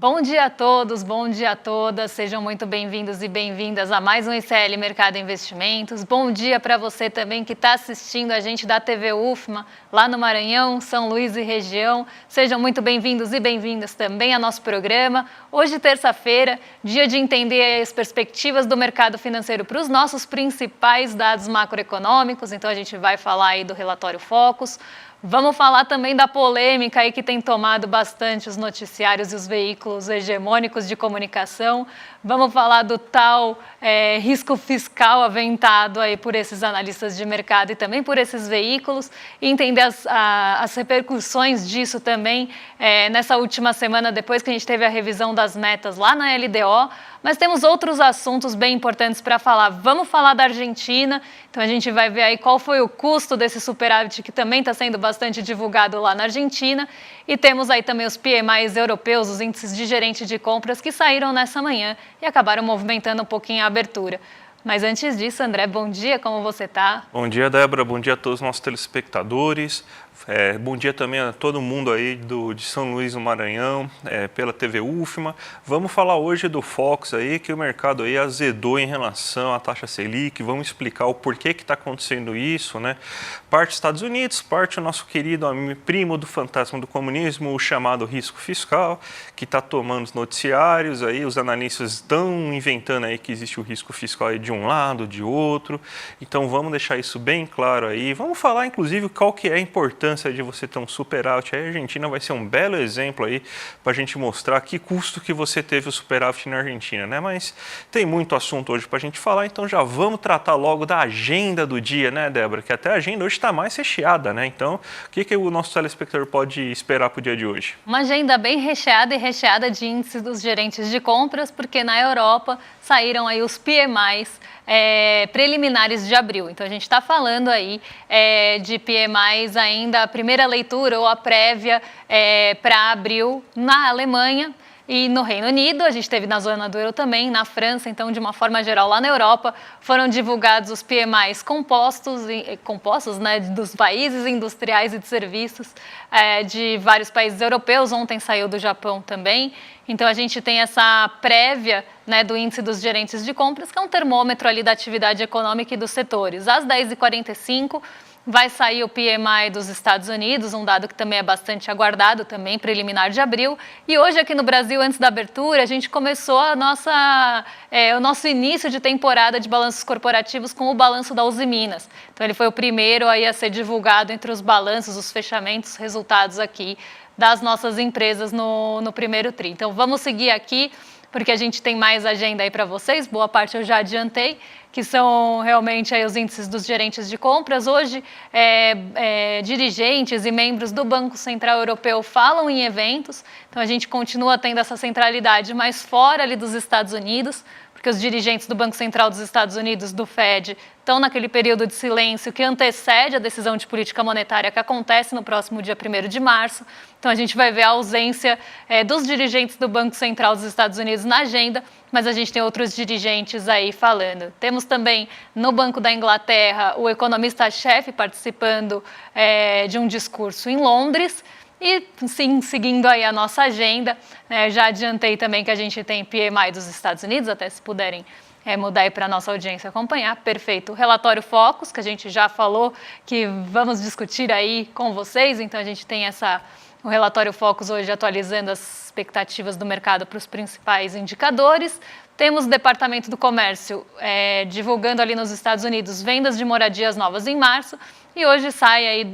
Bom dia a todos, bom dia a todas, sejam muito bem-vindos e bem-vindas a mais um ICL Mercado Investimentos. Bom dia para você também que está assistindo a gente da TV UFMA, lá no Maranhão, São Luís e região. Sejam muito bem-vindos e bem-vindas também ao nosso programa. Hoje, terça-feira, dia de entender as perspectivas do mercado financeiro para os nossos principais dados macroeconômicos. Então, a gente vai falar aí do relatório Focus. Vamos falar também da polêmica aí que tem tomado bastante os noticiários e os veículos hegemônicos de comunicação. Vamos falar do tal risco fiscal aventado aí por esses analistas de mercado e também por esses veículos e entender as repercussões disso também nessa última semana, depois que a gente teve a revisão das metas lá na LDO. Mas temos outros assuntos bem importantes para falar. Vamos falar da Argentina, então a gente vai ver aí qual foi o custo desse superávit que também está sendo bastante divulgado lá na Argentina. E temos aí também os PMIs europeus, os índices de gerente de compras que saíram nessa manhã e acabaram movimentando um pouquinho a abertura. Mas antes disso, André, bom dia, como você está? Bom dia, Débora, bom dia a todos os nossos telespectadores. Bom dia também a todo mundo aí de São Luís do Maranhão, pela TV UFMA. Vamos falar hoje do Focus aí, que o mercado aí azedou em relação à taxa Selic. Vamos explicar o porquê que está acontecendo isso, né? Parte Estados Unidos, parte o nosso querido primo do fantasma do comunismo, o chamado risco fiscal, que está tomando os noticiários aí. Os analistas estão inventando aí que existe o risco fiscal aí de um lado, de outro. Então vamos deixar isso bem claro aí. Vamos falar, inclusive, qual que é a importância de você ter um superávit. A Argentina vai ser um belo exemplo aí para a gente mostrar que custo que você teve o superávit na Argentina, né? Mas tem muito assunto hoje para a gente falar, então já vamos tratar logo da agenda do dia, né, Débora? Que até a agenda hoje está mais recheada, né? Então, o que o nosso telespectador pode esperar para o dia de hoje? Uma agenda bem recheada e recheada de índices dos gerentes de compras, porque na Europa saíram aí os PMIs preliminares de abril. Então, a gente está falando aí de PMIs ainda, a primeira leitura ou a prévia para abril na Alemanha e no Reino Unido. A gente teve na zona do euro também, na França. Então, de uma forma geral, lá na Europa, foram divulgados os PMIs compostos, né, dos países industriais e de serviços de vários países europeus. Ontem saiu do Japão também. Então, a gente tem essa prévia, né, do índice dos gerentes de compras, que é um termômetro ali da atividade econômica e dos setores. Às 10h45, vai sair o PMI dos Estados Unidos, um dado que também é bastante aguardado, também preliminar de abril. E hoje aqui no Brasil, antes da abertura, a gente começou o nosso início de temporada de balanços corporativos com o balanço da Uzi Minas. Então, ele foi o primeiro aí a ser divulgado entre os balanços, os fechamentos, resultados aqui das nossas empresas no primeiro tri. Então, vamos seguir aqui, porque a gente tem mais agenda aí para vocês, boa parte eu já adiantei, que são realmente aí os índices dos gerentes de compras. Hoje, dirigentes e membros do Banco Central Europeu falam em eventos, então a gente continua tendo essa centralidade, mas fora ali dos Estados Unidos, porque os dirigentes do Banco Central dos Estados Unidos, do Fed, estão naquele período de silêncio que antecede a decisão de política monetária que acontece no próximo dia 1º de março. Então, a gente vai ver a ausência dos dirigentes do Banco Central dos Estados Unidos na agenda, mas a gente tem outros dirigentes aí falando. Temos também no Banco da Inglaterra o economista-chefe participando de um discurso em Londres. E sim, seguindo aí a nossa agenda, já adiantei também que a gente tem PMI dos Estados Unidos, até se puderem mudar aí para a nossa audiência acompanhar. Perfeito. O relatório Focus, que a gente já falou que vamos discutir aí com vocês, então a gente tem o relatório Focus hoje atualizando as expectativas do mercado para os principais indicadores. Temos o Departamento do Comércio divulgando ali nos Estados Unidos vendas de moradias novas em março. E hoje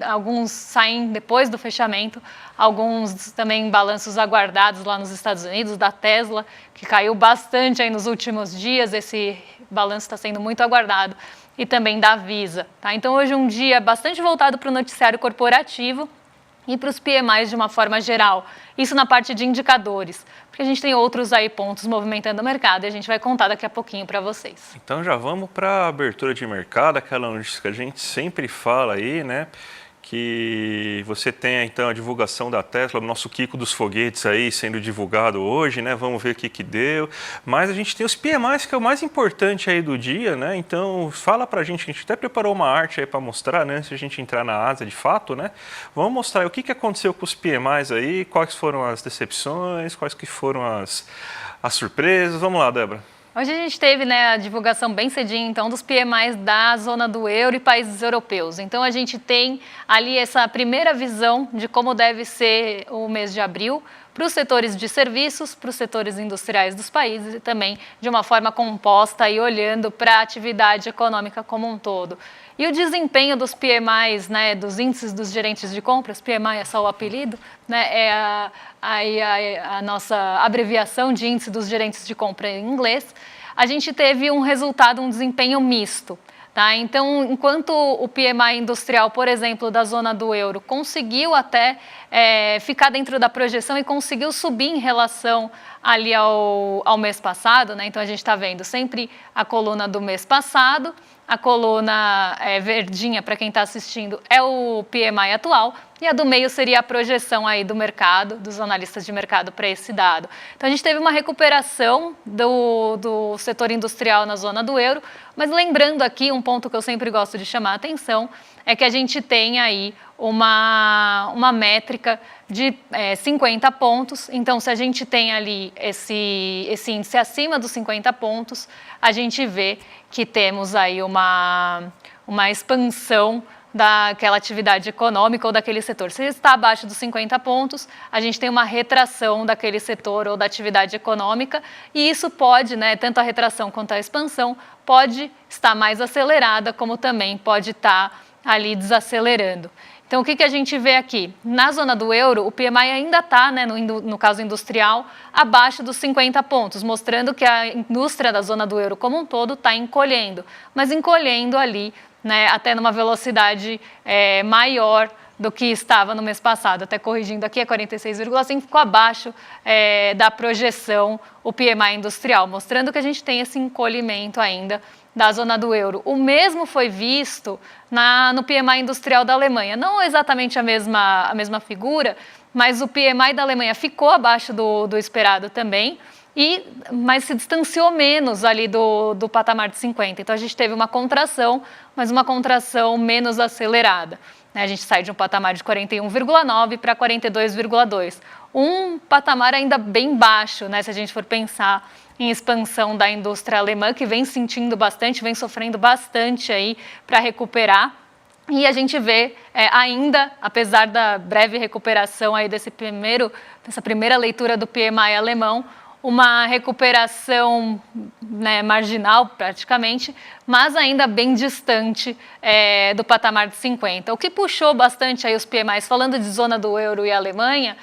alguns saem depois do fechamento, alguns também balanços aguardados lá nos Estados Unidos, da Tesla, que caiu bastante aí nos últimos dias. Esse balanço está sendo muito aguardado, e também da Visa. Tá? Então, hoje um dia bastante voltado para o noticiário corporativo e para os PMIs de uma forma geral. Isso na parte de indicadores, porque a gente tem outros aí pontos movimentando o mercado e a gente vai contar daqui a pouquinho para vocês. Então já vamos para a abertura de mercado, aquela notícia que a gente sempre fala aí, né? que você tenha então a divulgação da Tesla, o nosso Kiko dos foguetes aí sendo divulgado hoje, né? Vamos ver o que deu. Mas a gente tem os PMIs, que é o mais importante aí do dia, né? Então fala pra gente, a gente até preparou uma arte aí para mostrar, né? Antes de a gente entrar na Ásia de fato, né? Vamos mostrar aí o que aconteceu com os PMIs aí, quais foram as decepções, quais que foram as surpresas. Vamos lá, Débora. Hoje a gente teve, né, a divulgação bem cedinho, então, dos PMIs da zona do euro e países europeus. Então, a gente tem ali essa primeira visão de como deve ser o mês de abril para os setores de serviços, para os setores industriais dos países e também de uma forma composta e olhando para a atividade econômica como um todo. E o desempenho dos PMIs, né, dos índices dos gerentes de compras, PMI é só o apelido, né, é a nossa abreviação de índice dos gerentes de compra em inglês, a gente teve um resultado, um desempenho misto. Tá? Então, enquanto o PMI industrial, por exemplo, da zona do euro, conseguiu até ficar dentro da projeção e conseguiu subir em relação ali ao mês passado, né? Então a gente está vendo sempre a coluna do mês passado, a coluna verdinha, para quem está assistindo, é o PMI atual, e a do meio seria a projeção aí do mercado, dos analistas de mercado para esse dado. Então a gente teve uma recuperação do setor industrial na zona do euro, mas lembrando aqui, um ponto que eu sempre gosto de chamar a atenção, é que a gente tem aí uma métrica de 50 pontos. Então, se a gente tem ali esse índice acima dos 50 pontos, a gente vê que temos aí uma expansão daquela atividade econômica ou daquele setor. Se está abaixo dos 50 pontos, a gente tem uma retração daquele setor ou da atividade econômica, e isso pode, né, tanto a retração quanto a expansão, pode estar mais acelerada, como também pode estar ali desacelerando. Então, o que a gente vê aqui? Na zona do euro, o PMI ainda está, né, no caso industrial, abaixo dos 50 pontos, mostrando que a indústria da zona do euro como um todo está encolhendo, mas encolhendo ali, né, até numa velocidade maior do que estava no mês passado. Até corrigindo aqui, é 46,5, ficou abaixo da projeção o PMI industrial, mostrando que a gente tem esse encolhimento ainda da zona do euro. O mesmo foi visto no PMI industrial da Alemanha. Não exatamente a mesma figura, mas o PMI da Alemanha ficou abaixo do esperado também, mas se distanciou menos ali do patamar de 50. Então, a gente teve uma contração, mas uma contração menos acelerada. A gente sai de um patamar de 41,9 para 42,2. Um patamar ainda bem baixo, né, se a gente for pensar em expansão da indústria alemã, que vem sentindo bastante, vem sofrendo bastante aí para recuperar. E a gente vê ainda, apesar da breve recuperação aí dessa primeira leitura do PMI alemão, uma recuperação, né, marginal praticamente, mas ainda bem distante do patamar de 50. O que puxou bastante aí os PMIs, falando de zona do euro e Alemanha,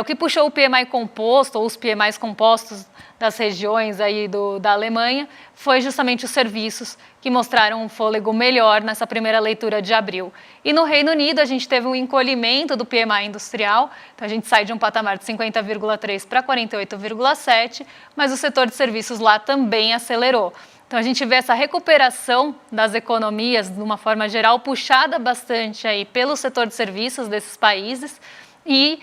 o que puxou o PMI composto, ou os PMIs compostos das regiões aí da Alemanha, foi justamente os serviços, que mostraram um fôlego melhor nessa primeira leitura de abril. E no Reino Unido, a gente teve um encolhimento do PMI industrial, então a gente sai de um patamar de 50,3 para 48,7, mas o setor de serviços lá também acelerou. Então a gente vê essa recuperação das economias, de uma forma geral, puxada bastante aí pelo setor de serviços desses países, e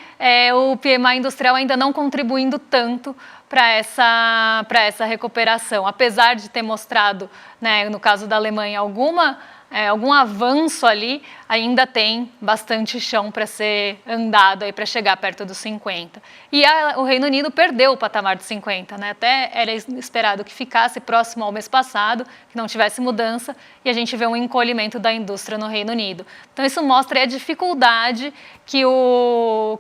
o PMI industrial ainda não contribuindo tanto para essa recuperação, apesar de ter mostrado, né, no caso da Alemanha, algum avanço ali, ainda tem bastante chão para ser andado para chegar perto dos 50. E o Reino Unido perdeu o patamar de 50, né? Até era esperado que ficasse próximo ao mês passado, que não tivesse mudança, e a gente vê um encolhimento da indústria no Reino Unido. Então isso mostra a dificuldade que o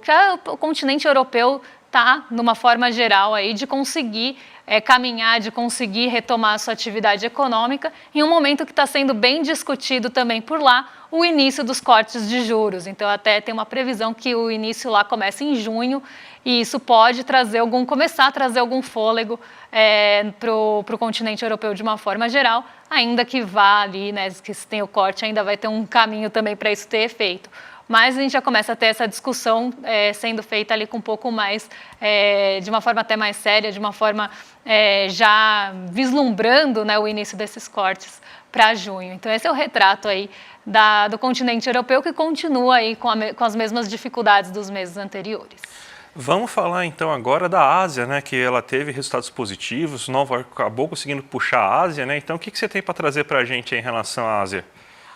continente europeu está, numa forma geral, aí, de conseguir caminhar, de conseguir retomar a sua atividade econômica, em um momento que está sendo bem discutido também por lá o início dos cortes de juros. Então, até tem uma previsão que o início lá começa em junho, e isso pode começar a trazer algum fôlego para o continente europeu de uma forma geral, ainda que vá ali, né, que se tem o corte, ainda vai ter um caminho também para isso ter efeito. Mas a gente já começa a ter essa discussão sendo feita ali com um pouco mais, de uma forma até mais séria, de uma forma já vislumbrando, né, o início desses cortes para junho. Então esse é o retrato aí do continente europeu, que continua aí com as mesmas dificuldades dos meses anteriores. Vamos falar então agora da Ásia, né, que ela teve resultados positivos, Nova York acabou conseguindo puxar a Ásia, né? Então o que você tem para trazer para a gente em relação à Ásia?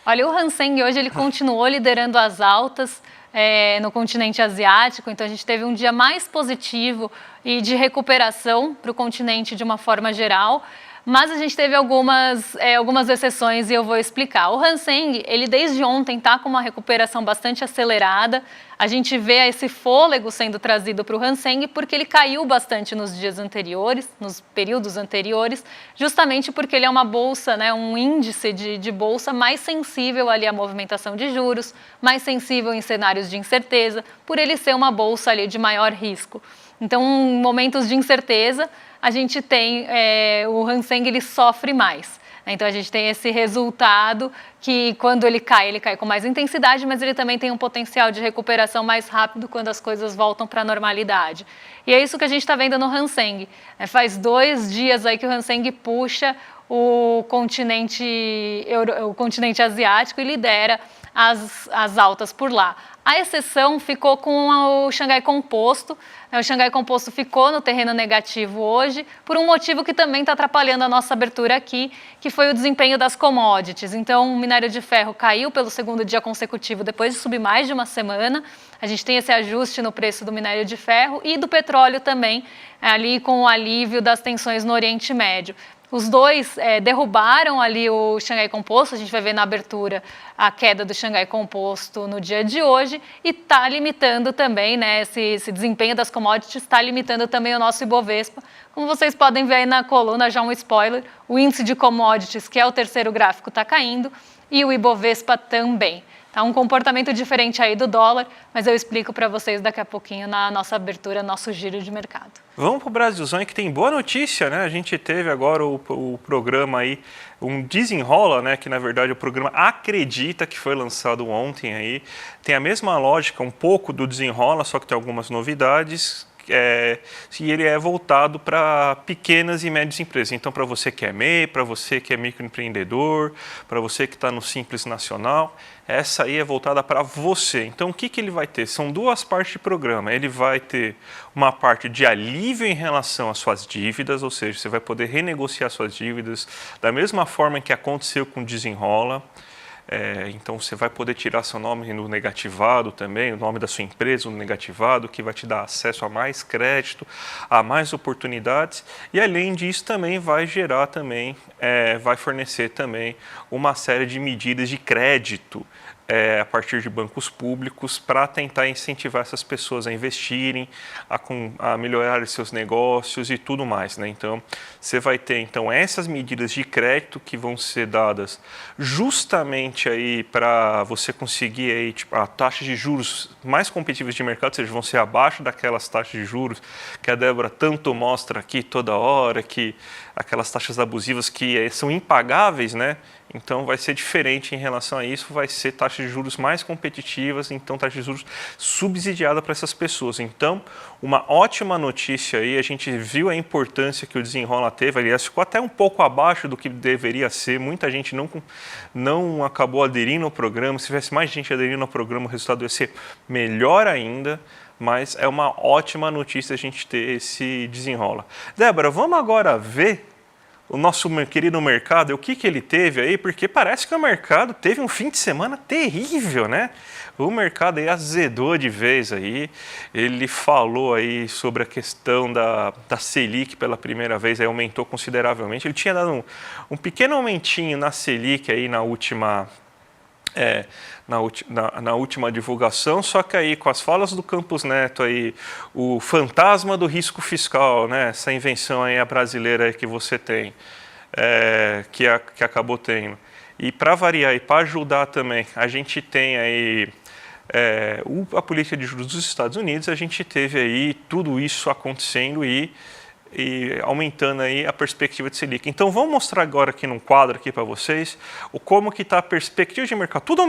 Olha, o Hang Seng hoje ele continuou liderando as altas no continente asiático, então a gente teve um dia mais positivo e de recuperação para o continente de uma forma geral. Mas a gente teve algumas exceções e eu vou explicar. O Hang Seng, ele desde ontem está com uma recuperação bastante acelerada. A gente vê esse fôlego sendo trazido para o Hang Seng porque ele caiu bastante nos dias anteriores, nos períodos anteriores, justamente porque ele é uma bolsa, né, um índice de bolsa mais sensível ali à movimentação de juros, mais sensível em cenários de incerteza, por ele ser uma bolsa ali de maior risco. Então, em momentos de incerteza, a gente tem o Hang Seng, ele sofre mais. Então a gente tem esse resultado que quando ele cai com mais intensidade, mas ele também tem um potencial de recuperação mais rápido quando as coisas voltam para a normalidade. E é isso que a gente está vendo no Hang Seng. Faz 2 dias aí que o Hang Seng puxa o continente asiático e lidera as altas por lá. A exceção ficou com o Xangai Composto. O Xangai Composto ficou no terreno negativo hoje por um motivo que também está atrapalhando a nossa abertura aqui, que foi o desempenho das commodities. Então, o minério de ferro caiu pelo 2º dia consecutivo depois de subir mais de uma semana. A gente tem esse ajuste no preço do minério de ferro e do petróleo também, ali com o alívio das tensões no Oriente Médio. Os dois derrubaram ali o Xangai Composto, a gente vai ver na abertura a queda do Xangai Composto no dia de hoje e está limitando também, né, esse desempenho das commodities está limitando também o nosso Ibovespa. Como vocês podem ver aí na coluna, já um spoiler, o índice de commodities, que é o 3º gráfico, está caindo e o Ibovespa também. Tá um comportamento diferente aí do dólar, mas eu explico para vocês daqui a pouquinho na nossa abertura, nosso giro de mercado. Vamos para o Brasilzão, que tem boa notícia, né? A gente teve agora o programa aí, um Desenrola, né? Que na verdade o programa Acredita, que foi lançado ontem aí. Tem a mesma lógica, um pouco do Desenrola, só que tem algumas novidades. E ele é voltado para pequenas e médias empresas. Então, para você que é MEI, para você que é microempreendedor, para você que está no Simples Nacional, essa aí é voltada para você. Então, o que ele vai ter? São 2 partes de programa. Ele vai ter uma parte de alívio em relação às suas dívidas, ou seja, você vai poder renegociar suas dívidas da mesma forma que aconteceu com o Desenrola. Então você vai poder tirar seu nome no negativado também, o nome da sua empresa no negativado, que vai te dar acesso a mais crédito, a mais oportunidades, e além disso também vai gerar também, vai fornecer também uma série de medidas de crédito a partir de bancos públicos para tentar incentivar essas pessoas a investirem, a melhorar seus negócios e tudo mais, né? Então, você vai ter então essas medidas de crédito que vão ser dadas justamente aí para você conseguir aí, tipo, a taxa de juros mais competitivas de mercado, ou seja, vão ser abaixo daquelas taxas de juros que a Débora tanto mostra aqui toda hora, que aquelas taxas abusivas que são impagáveis, né? Então vai ser diferente em relação a isso, vai ser taxas de juros mais competitivas, então taxa de juros subsidiada para essas pessoas. Então, uma ótima notícia aí, a gente viu a importância que o Desenrola teve, aliás, ficou até um pouco abaixo do que deveria ser, muita gente não acabou aderindo ao programa, se tivesse mais gente aderindo ao programa, o resultado ia ser melhor ainda. Mas é uma ótima notícia a gente ter esse Desenrola. Débora, vamos agora ver o nosso querido mercado, o que ele teve aí, porque parece que o mercado teve um fim de semana terrível, né? O mercado aí azedou de vez aí, ele falou aí sobre a questão da Selic pela primeira vez, aí aumentou consideravelmente, ele tinha dado um pequeno aumentinho na Selic aí na última divulgação, só que aí com as falas do Campos Neto aí, o fantasma do risco fiscal, né, essa invenção aí a brasileira aí que você tem, que acabou tendo. E para variar e para ajudar também, a gente tem aí a política de juros dos Estados Unidos, a gente teve aí tudo isso acontecendo e e aumentando aí a perspectiva de Selic. Então vamos mostrar agora aqui num quadro aqui para vocês como que está a perspectiva de mercado. Tudo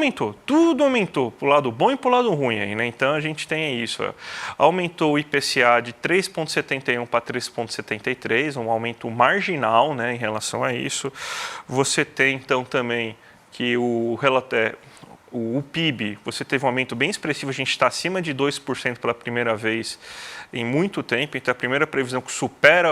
aumentou para o lado bom e para o lado ruim aí, né? Então a gente tem isso, ó. Aumentou o IPCA de 3,71 para 3,73, um aumento marginal, né, em relação a isso. Você tem então também que o PIB, você teve um aumento bem expressivo, a gente está acima de 2% pela primeira vez em muito tempo, então a primeira previsão que supera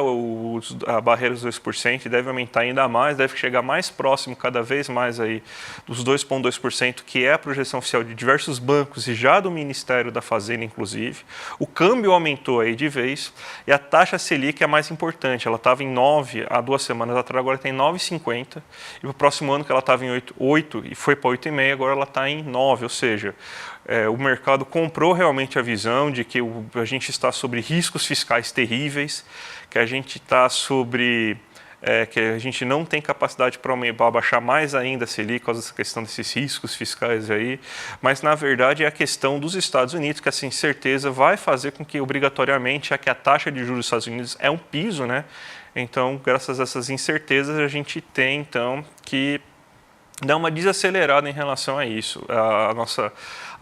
a barreira dos 2% e deve aumentar ainda mais, deve chegar mais próximo cada vez mais aí dos 2,2%, que é a projeção oficial de diversos bancos e já do Ministério da Fazenda, inclusive. O câmbio aumentou aí de vez e a taxa Selic é a mais importante, ela estava em 9 há 2 semanas atrás, agora tem 9,50 e para o próximo ano que ela estava em 8 e foi para 8,5, agora ela está em 9, ou seja, o mercado comprou realmente a visão de que a gente está sobre riscos fiscais terríveis, que a gente está sobre que a gente não tem capacidade para abaixar mais ainda a Selic por causa dessa questão desses riscos fiscais aí, mas na verdade é a questão dos Estados Unidos, que essa incerteza vai fazer com que obrigatoriamente, já que a taxa de juros dos Estados Unidos é um piso, né? Então, graças a essas incertezas, a gente tem então que dar uma desacelerada em relação a isso, a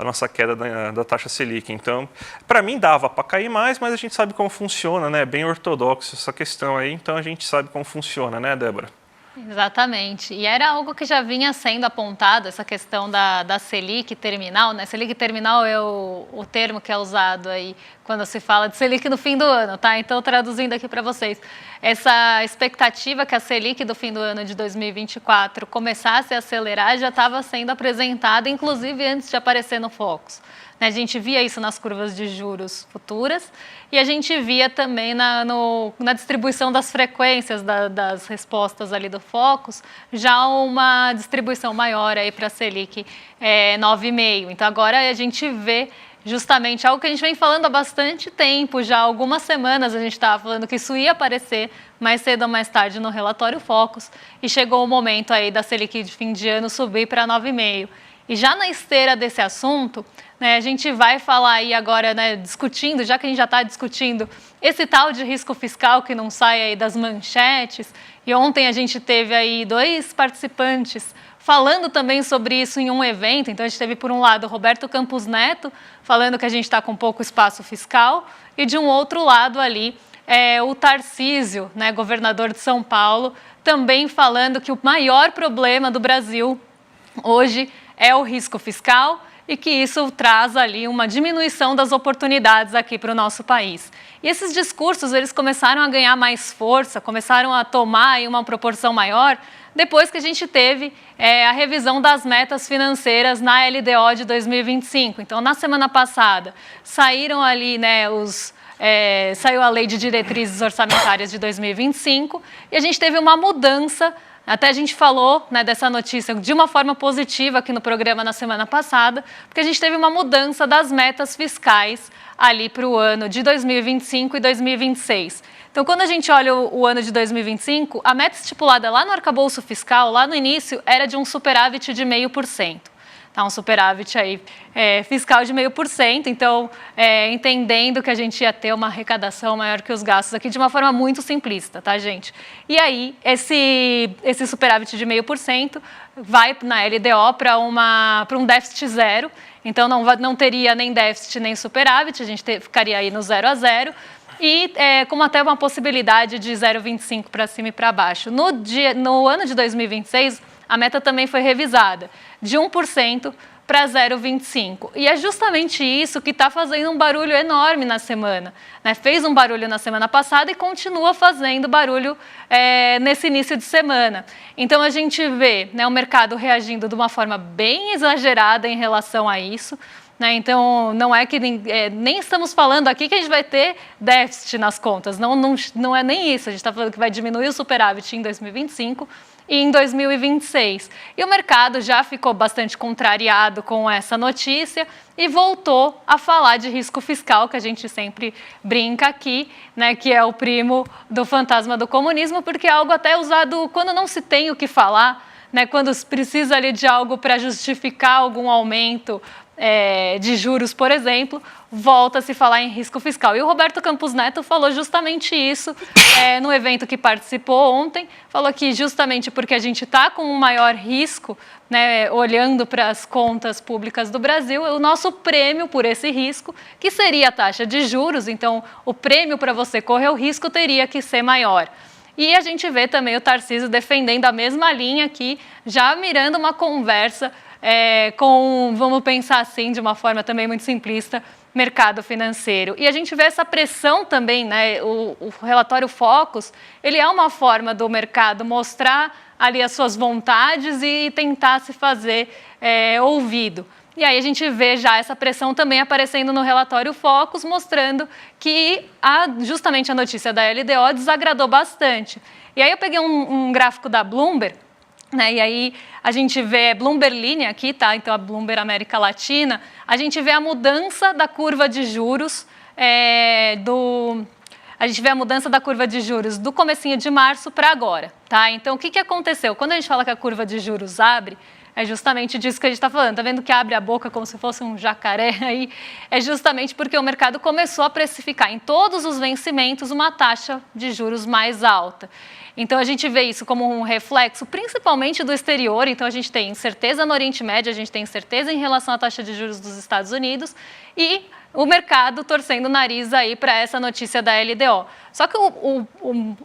nossa queda da taxa Selic. Então, para mim dava para cair mais, mas a gente sabe como funciona, né? É bem ortodoxo essa questão aí, então a gente sabe como funciona, né, Débora? Exatamente. E era algo que já vinha sendo apontado, essa questão da Selic terminal, né? Selic terminal é o termo que é usado aí quando se fala de Selic no fim do ano, tá? Então, traduzindo aqui para vocês, essa expectativa que a Selic do fim do ano de 2024 começasse a acelerar já estava sendo apresentada, inclusive antes de aparecer no Focus. A gente via isso nas curvas de juros futuras e a gente via também na distribuição das frequências das respostas ali do Focus, já uma distribuição maior aí para a Selic 9,5. Então agora a gente vê justamente algo que a gente vem falando há bastante tempo, já há algumas semanas a gente estava falando que isso ia aparecer mais cedo ou mais tarde no relatório Focus e chegou o momento aí da Selic de fim de ano subir para 9,5. E já na esteira desse assunto, né, a gente vai falar aí agora, né, discutindo, já que a gente já está discutindo esse tal de risco fiscal que não sai aí das manchetes. E ontem a gente teve aí 2 participantes falando também sobre isso em um evento. Então a gente teve, por um lado, o Roberto Campos Neto, falando que a gente está com pouco espaço fiscal, e de um outro lado ali, o Tarcísio, né, governador de São Paulo, também falando que o maior problema do Brasil hoje é o risco fiscal e que isso traz ali uma diminuição das oportunidades aqui para o nosso país. E esses discursos, eles começaram a ganhar mais força, começaram a tomar aí uma proporção maior depois que a gente teve a revisão das metas financeiras na LDO de 2025. Então, na semana passada, saíram ali, né, saiu a Lei de Diretrizes Orçamentárias de 2025 e a gente teve uma mudança. Até a gente falou, né, dessa notícia de uma forma positiva aqui no programa na semana passada, porque a gente teve uma mudança das metas fiscais ali para o ano de 2025 e 2026. Então, quando a gente olha o ano de 2025, a meta estipulada lá no arcabouço fiscal, lá no início, era de um superávit de 0,5%. Tá, um superávit aí, fiscal de 0,5%, então entendendo que a gente ia ter uma arrecadação maior que os gastos aqui de uma forma muito simplista, tá, gente? E aí, esse superávit de 0,5% vai na LDO para um déficit zero, então não teria nem déficit nem superávit, a gente ficaria aí no 0 a 0, e como até uma possibilidade de 0,25 para cima e para baixo. No ano de 2026, a meta também foi revisada, de 1% para 0,25%. E é justamente isso que está fazendo um barulho enorme na semana. Né? Fez um barulho na semana passada e continua fazendo barulho nesse início de semana. Então, a gente vê, né, o mercado reagindo de uma forma bem exagerada em relação a isso. Né? Então, não é que nem estamos falando aqui que a gente vai ter déficit nas contas. Não é nem isso. A gente está falando que vai diminuir o superávit em 2025 e em 2026. E o mercado já ficou bastante contrariado com essa notícia e voltou a falar de risco fiscal, que a gente sempre brinca aqui, né, que é o primo do fantasma do comunismo, porque é algo até usado quando não se tem o que falar, né, quando precisa ali de algo para justificar algum aumento de juros, por exemplo, volta a se falar em risco fiscal. E o Roberto Campos Neto falou justamente isso no evento que participou ontem, falou que justamente porque a gente está com um maior risco, né, olhando para as contas públicas do Brasil, o nosso prêmio por esse risco, que seria a taxa de juros, então o prêmio para você correr o risco teria que ser maior. E a gente vê também o Tarcísio defendendo a mesma linha aqui, já mirando uma conversa vamos pensar assim, de uma forma também muito simplista, mercado financeiro. E a gente vê essa pressão também, né? O relatório Focus, ele é uma forma do mercado mostrar ali as suas vontades e tentar se fazer ouvido. E aí a gente vê já essa pressão também aparecendo no relatório Focus, mostrando que justamente a notícia da LDO desagradou bastante. E aí eu peguei um gráfico da Bloomberg, né, e aí a gente vê Bloomberg Linha aqui, tá? Então a Bloomberg América Latina, a gente vê a mudança da curva de juros a gente vê a mudança da curva de juros do comecinho de março para agora, tá? Então o que aconteceu? Quando a gente fala que a curva de juros abre, é justamente disso que a gente está falando. Tá vendo que abre a boca como se fosse um jacaré aí? É justamente porque o mercado começou a precificar em todos os vencimentos uma taxa de juros mais alta. Então a gente vê isso como um reflexo principalmente do exterior. Então a gente tem incerteza no Oriente Médio, a gente tem incerteza em relação à taxa de juros dos Estados Unidos e o mercado torcendo o nariz aí para essa notícia da LDO. Só que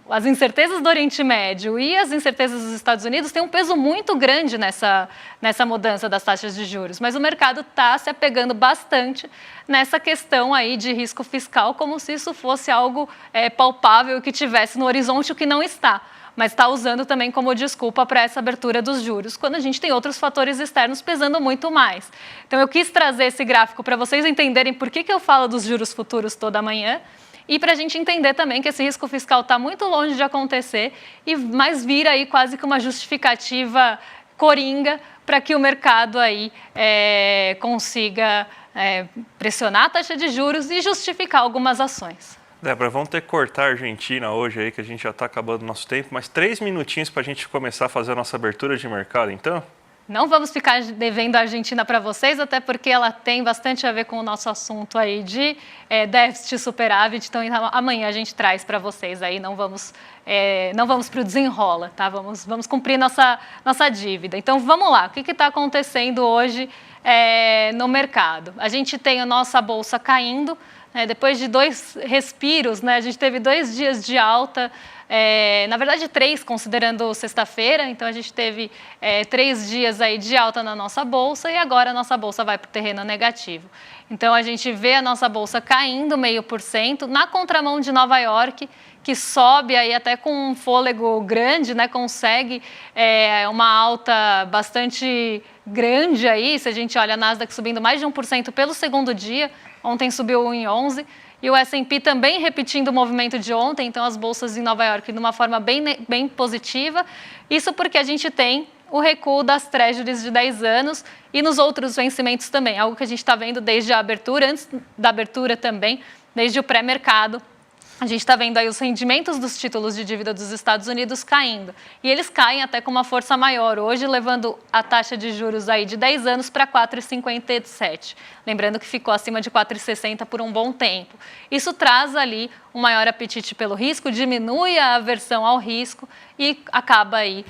as incertezas do Oriente Médio e as incertezas dos Estados Unidos têm um peso muito grande nessa mudança das taxas de juros, mas o mercado está se apegando bastante nessa questão aí de risco fiscal, como se isso fosse algo palpável que tivesse no horizonte, o que não está. Mas está usando também como desculpa para essa abertura dos juros, quando a gente tem outros fatores externos pesando muito mais. Então, eu quis trazer esse gráfico para vocês entenderem por que eu falo dos juros futuros toda manhã e para a gente entender também que esse risco fiscal está muito longe de acontecer mas vira aí quase que uma justificativa coringa para que o mercado aí consiga pressionar a taxa de juros e justificar algumas ações. Débora, vamos ter que cortar a Argentina hoje aí, que a gente já está acabando o nosso tempo, mas 3 minutinhos para a gente começar a fazer a nossa abertura de mercado, então? Não vamos ficar devendo a Argentina para vocês, até porque ela tem bastante a ver com o nosso assunto aí de déficit e superávit, então amanhã a gente traz para vocês aí, não vamos para o desenrola, tá? Vamos cumprir nossa dívida. Então vamos lá, o que está acontecendo hoje no mercado? A gente tem a nossa bolsa caindo, depois de 2 respiros, né, a gente teve 2 dias de alta, na verdade 3, considerando sexta-feira, então a gente teve 3 dias aí de alta na nossa bolsa e agora a nossa bolsa vai para o terreno negativo. Então a gente vê a nossa bolsa caindo 0,5% na contramão de Nova York, que sobe aí até com um fôlego grande, né, consegue uma alta bastante grande aí, se a gente olha a Nasdaq subindo mais de 1% pelo segundo dia, ontem subiu em 11%, e o S&P também repetindo o movimento de ontem, então as bolsas em Nova York de uma forma bem positiva, isso porque a gente tem o recuo das treasuries de 10 anos e nos outros vencimentos também, algo que a gente está vendo desde a abertura, antes da abertura também, desde o pré-mercado. A gente está vendo aí os rendimentos dos títulos de dívida dos Estados Unidos caindo. E eles caem até com uma força maior, hoje levando a taxa de juros aí de 10 anos para 4,57. Lembrando que ficou acima de 4,60 por um bom tempo. Isso traz ali um maior apetite pelo risco, diminui a aversão ao risco e acaba aí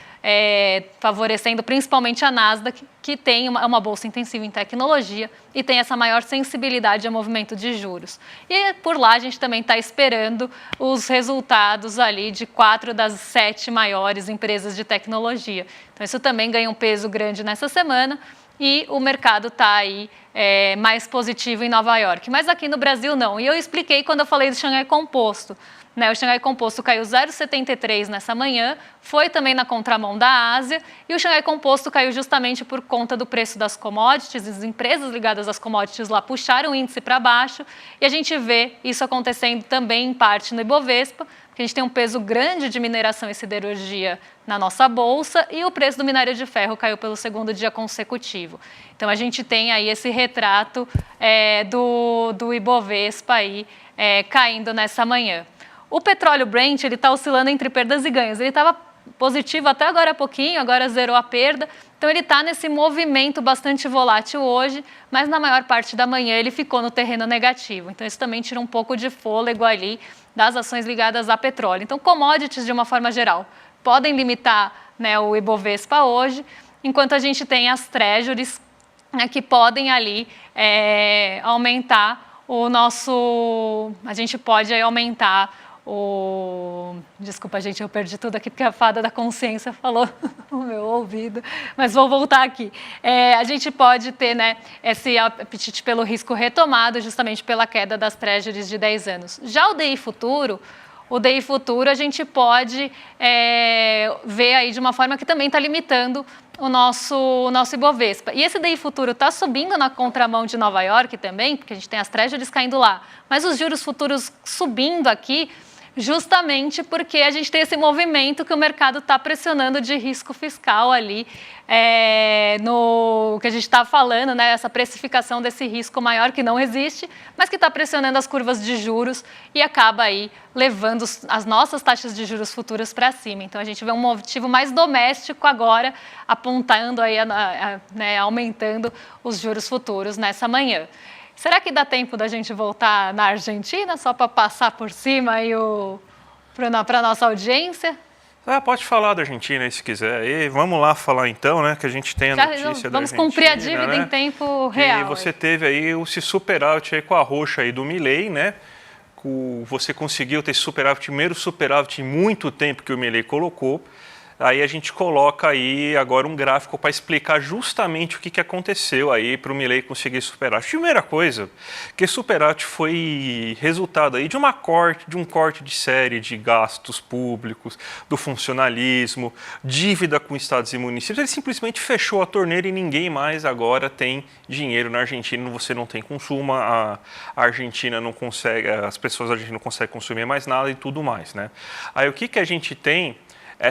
favorecendo principalmente a Nasdaq, que tem uma bolsa intensiva em tecnologia e tem essa maior sensibilidade ao movimento de juros. E por lá a gente também está esperando os resultados ali de 4 das 7 maiores empresas de tecnologia. Então isso também ganha um peso grande nessa semana e o mercado está aí mais positivo em Nova York. Mas aqui no Brasil não. E eu expliquei quando eu falei do Xangai Composto. O Xangai Composto caiu 0,73 nessa manhã, foi também na contramão da Ásia, e o Xangai Composto caiu justamente por conta do preço das commodities, as empresas ligadas às commodities lá puxaram o índice para baixo, e a gente vê isso acontecendo também em parte no Ibovespa, porque a gente tem um peso grande de mineração e siderurgia na nossa bolsa, e o preço do minério de ferro caiu pelo segundo dia consecutivo. Então a gente tem aí esse retrato do Ibovespa aí, caindo nessa manhã. O petróleo Brent está oscilando entre perdas e ganhos. Ele estava positivo até agora há pouquinho, agora zerou a perda. Então ele está nesse movimento bastante volátil hoje, mas na maior parte da manhã ele ficou no terreno negativo. Então isso também tira um pouco de fôlego ali das ações ligadas a petróleo. Então commodities de uma forma geral podem limitar, né, o Ibovespa hoje, enquanto a gente tem as treasuries, né, que podem ali aumentar o nosso... A gente pode aumentar o... Desculpa, gente, eu perdi tudo aqui porque a fada da consciência falou no meu ouvido, mas vou voltar aqui. A gente pode ter, né, esse apetite pelo risco retomado justamente pela queda das treasuries de 10 anos. Já o DI futuro a gente pode ver aí de uma forma que também está limitando o nosso Ibovespa. E esse DI futuro está subindo na contramão de Nova York também, porque a gente tem as treasuries caindo lá, mas os juros futuros subindo aqui, justamente porque a gente tem esse movimento que o mercado está pressionando de risco fiscal ali, no que a gente está falando, né, essa precificação desse risco maior que não existe, mas que está pressionando as curvas de juros e acaba aí levando as nossas taxas de juros futuras para cima. Então a gente vê um motivo mais doméstico agora, apontando aí, né, aumentando os juros futuros nessa manhã. Será que dá tempo da gente voltar na Argentina, só para passar por cima para a nossa audiência? Pode falar da Argentina aí, se quiser. E vamos lá falar então, né, que a gente tem a notícia da Argentina. Vamos cumprir a dívida, né, em tempo real. E você teve aí esse superávit aí com a roxa aí do Milei, né? Você conseguiu ter esse superávit, primeiro superávit em muito tempo que o Milei colocou. Aí a gente coloca aí agora um gráfico para explicar justamente o que aconteceu aí para o Milei conseguir superar. Primeira coisa, que superávit foi resultado aí de um corte de série de gastos públicos, do funcionalismo, dívida com estados e municípios. Ele simplesmente fechou a torneira e ninguém mais agora tem dinheiro na Argentina. Você não tem consumo, a Argentina não consegue, as pessoas da Argentina não conseguem consumir mais nada e tudo mais, né? Aí o que a gente tem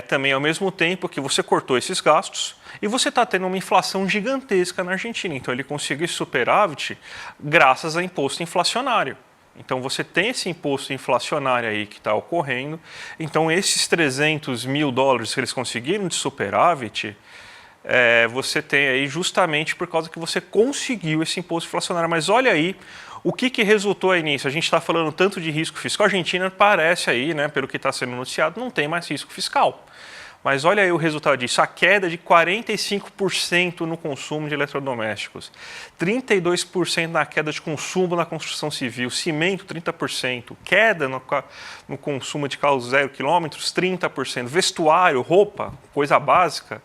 também ao mesmo tempo que você cortou esses gastos e você está tendo uma inflação gigantesca na Argentina. Então ele conseguiu esse superávit graças a imposto inflacionário. Então você tem esse imposto inflacionário aí que está ocorrendo. Então esses 300 mil dólares que eles conseguiram de superávit, você tem aí justamente por causa que você conseguiu esse imposto inflacionário. Mas olha aí, o que resultou aí nisso? A gente está falando tanto de risco fiscal. A Argentina parece aí, né, pelo que está sendo noticiado, não tem mais risco fiscal. Mas olha aí o resultado disso, a queda de 45% no consumo de eletrodomésticos, 32% na queda de consumo na construção civil, cimento 30%, queda no consumo de carros 0 km, 30%, vestuário, roupa, coisa básica,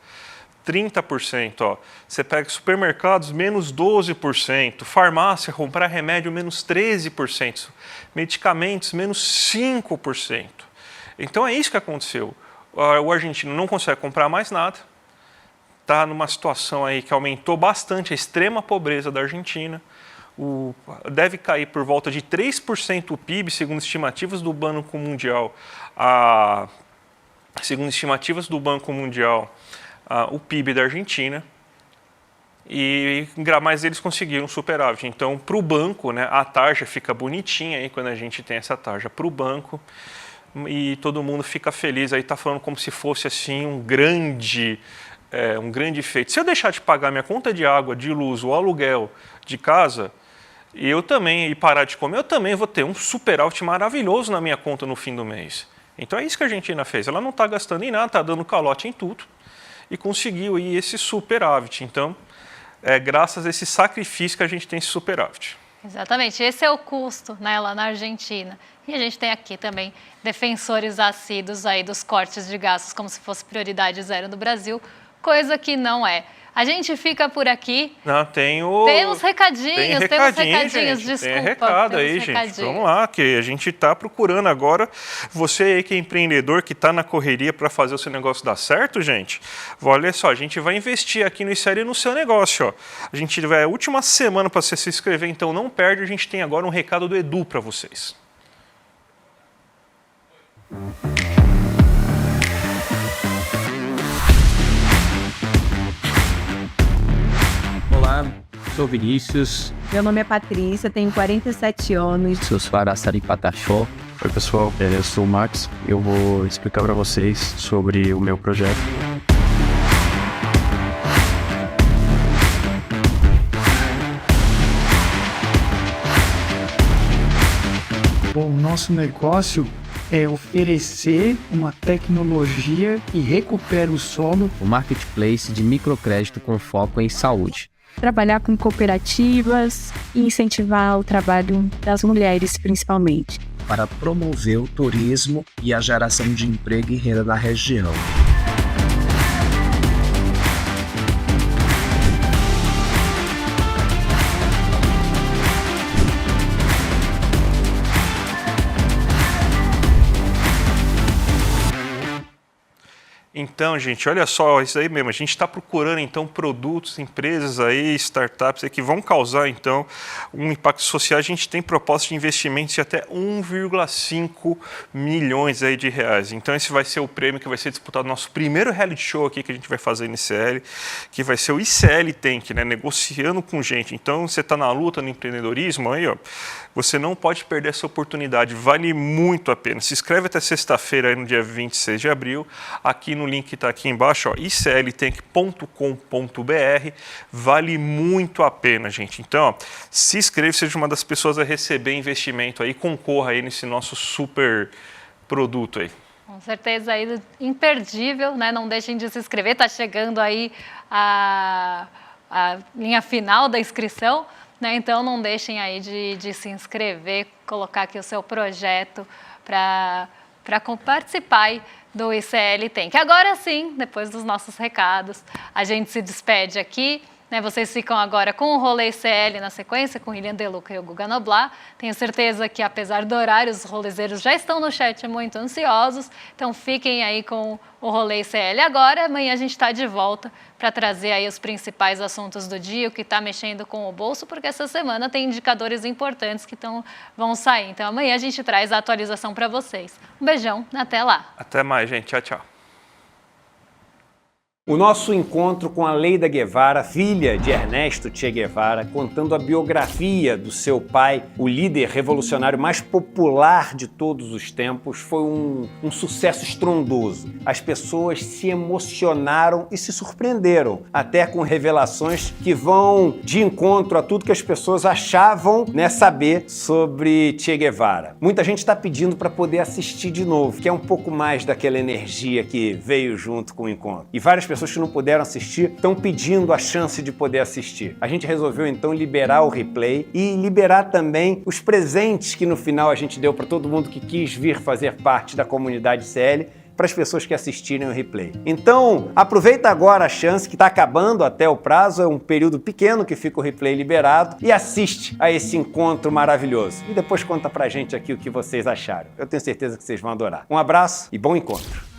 30%, ó. Você pega supermercados, menos 12%, farmácia, comprar remédio, menos 13%, medicamentos, menos 5%. Então é isso que aconteceu. O argentino não consegue comprar mais nada, está numa situação aí que aumentou bastante a extrema pobreza da Argentina, deve cair por volta de 3% o PIB, segundo estimativas do Banco Mundial, o PIB da Argentina, mas eles conseguiram superávit. Então, para o banco, né, a tarja fica bonitinha aí quando a gente tem essa tarja para o banco e todo mundo fica feliz. Aí está falando como se fosse assim um grande feito. Se eu deixar de pagar minha conta de água, de luz, o aluguel de casa, e parar de comer, eu também vou ter um superávit maravilhoso na minha conta no fim do mês. Então é isso que a Argentina fez. Ela não está gastando em nada, está dando calote em tudo e conseguiu aí esse superávit. Então, graças a esse sacrifício que a gente tem esse superávit. Exatamente, esse é o custo, né, lá na Argentina. E a gente tem aqui também defensores assíduos aí dos cortes de gastos como se fosse prioridade zero no Brasil, coisa que não é. A gente fica por aqui. Não, temos recadinhos, gente, desculpa. Tem recado aí, gente. Vamos lá, que a gente está procurando agora. Você aí que é empreendedor, que está na correria para fazer o seu negócio dar certo, gente. Olha só, a gente vai investir aqui no Insere no seu negócio. Ó. A gente tiver a última semana para você se inscrever, então não perde. A gente tem agora um recado do Edu para vocês. Olá, sou Vinícius. Meu nome é Patrícia, tenho 47 anos. Sou Suara Saripatachó. Oi pessoal, eu sou o Max, eu vou explicar para vocês sobre o meu projeto. O nosso negócio é oferecer uma tecnologia que recupera o solo. O marketplace de microcrédito com foco em saúde. Trabalhar com cooperativas e incentivar o trabalho das mulheres, principalmente. Para promover o turismo e a geração de emprego e renda na região. Então, gente, olha só, isso aí mesmo, a gente está procurando, então, produtos, empresas aí, startups aí, que vão causar, então, um impacto social. A gente tem proposta de investimentos de até 1,5 milhões aí de reais. Então, esse vai ser o prêmio que vai ser disputado no nosso primeiro reality show aqui que a gente vai fazer no ICL, que vai ser o ICL Tank, né, negociando com gente. Então, você está na luta, no empreendedorismo aí, ó, você não pode perder essa oportunidade, vale muito a pena. Se inscreve até sexta-feira, aí no dia 26 de abril, aqui no link que está aqui embaixo, ó, icltank.com.br, vale muito a pena, gente. Então, ó, se inscreva, seja uma das pessoas a receber investimento aí, concorra aí nesse nosso super produto aí. Com certeza aí, imperdível, né? Não deixem de se inscrever, está chegando aí a linha final da inscrição, né? Então não deixem aí de se inscrever, colocar aqui o seu projeto para participar aí do ICL Tank. Agora sim, depois dos nossos recados, a gente se despede aqui, né? Vocês ficam agora com o Rolê ICL na sequência, com o William De Luca e o Guga Noblar. Tenho certeza que, apesar do horário, os rolezeiros já estão no chat muito ansiosos, então fiquem aí com o Rolê ICL agora. Amanhã a gente está de volta para trazer aí os principais assuntos do dia, o que está mexendo com o bolso, porque essa semana tem indicadores importantes que vão sair. Então amanhã a gente traz a atualização para vocês. Um beijão, até lá. Até mais, gente. Tchau, tchau. O nosso encontro com a Leida Guevara, filha de Ernesto Che Guevara, contando a biografia do seu pai, o líder revolucionário mais popular de todos os tempos, foi um sucesso estrondoso. As pessoas se emocionaram e se surpreenderam, até com revelações que vão de encontro a tudo que as pessoas achavam, né, saber sobre Che Guevara. Muita gente está pedindo para poder assistir de novo, que é um pouco mais daquela energia que veio junto com o encontro. E várias pessoas que não puderam assistir estão pedindo a chance de poder assistir. A gente resolveu então liberar o replay e liberar também os presentes que no final a gente deu para todo mundo que quis vir fazer parte da comunidade CL, para as pessoas que assistirem o replay. Então, aproveita agora a chance que está acabando até o prazo, é um período pequeno que fica o replay liberado, e assiste a esse encontro maravilhoso. E depois conta pra gente aqui o que vocês acharam. Eu tenho certeza que vocês vão adorar. Um abraço e bom encontro!